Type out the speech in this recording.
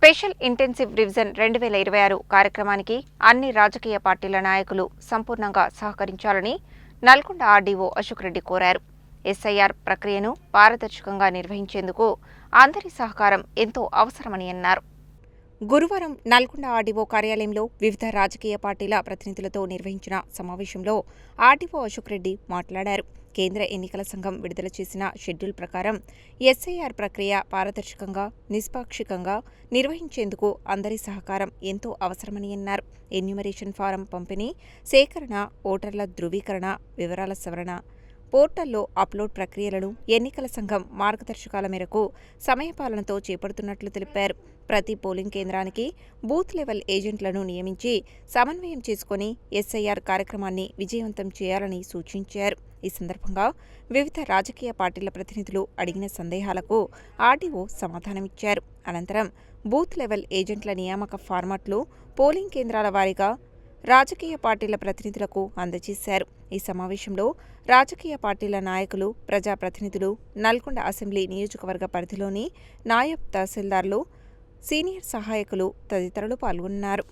Special intensive revision 2026 కార్యక్రమానికి అన్ని రాజకీయ పార్టీల నాయకులు సంపూర్ణంగా సహకరించాలని నల్గొండ ఆర్డీఓ అశోక్ రెడ్డి కోరారు. ఎస్ఐఆర్ ప్రక్రియను పారదర్శకంగా నిర్వహించేందుకు అందరి సహకారం ఎంతో అవసరమని అన్నారు. గురువారం నల్గొండ ఆర్డీఓ కార్యాలయంలో వివిధ రాజకీయ పార్టీల ప్రతినిధులతో నిర్వహించిన సమావేశంలో ఆర్డీఓ అశోక్ రెడ్డి మాట్లాడారు. కేంద్ర ఎన్నికల సంఘం విడుదల చేసిన షెడ్యూల్ ప్రకారం ఎస్ఐఆర్ ప్రక్రియ పారదర్శకంగా, నిష్పాక్షికంగా నిర్వహించేందుకు అందరి సహకారం ఎంతో అవసరమని అన్నారు. ఎన్యూమరేషన్ ఫారం పంపిణీ, సేకరణ, ఓటర్ల ధృవీకరణ, వివరాల సవరణ, పోర్టల్లో అప్లోడ్ ప్రక్రియలను ఎన్నికల సంఘం మార్గదర్శకాల మేరకు సమయపాలనతో చేపడుతున్నట్లు తెలిపారు. ప్రతి పోలింగ్ కేంద్రానికి బూత్ లెవెల్ ఏజెంట్లను నియమించి సమన్వయం చేసుకుని ఎస్ఐఆర్ కార్యక్రమాన్ని విజయవంతం చేయాలని సూచించారు. ఈ సందర్భంగా వివిధ రాజకీయ పార్టీల ప్రతినిధులు అడిగిన సందేహాలకు ఆర్డీఓ సమాధానమిచ్చారు. అనంతరం బూత్ లెవెల్ ఏజెంట్ల నియామక ఫార్మాట్లు పోలింగ్ కేంద్రాల వారీగా రాజకీయ పార్టీల ప్రతినిధులకు అందజేశారు. ఈ సమావేశంలో రాజకీయ పార్టీల నాయకులు, ప్రజాప్రతినిధులు, నల్గొండ అసెంబ్లీ నియోజకవర్గ పరిధిలోని నాయబ్ తహసీల్దార్లు, సీనియర్ సహాయకులు తదితరులు పాల్గొన్నారు.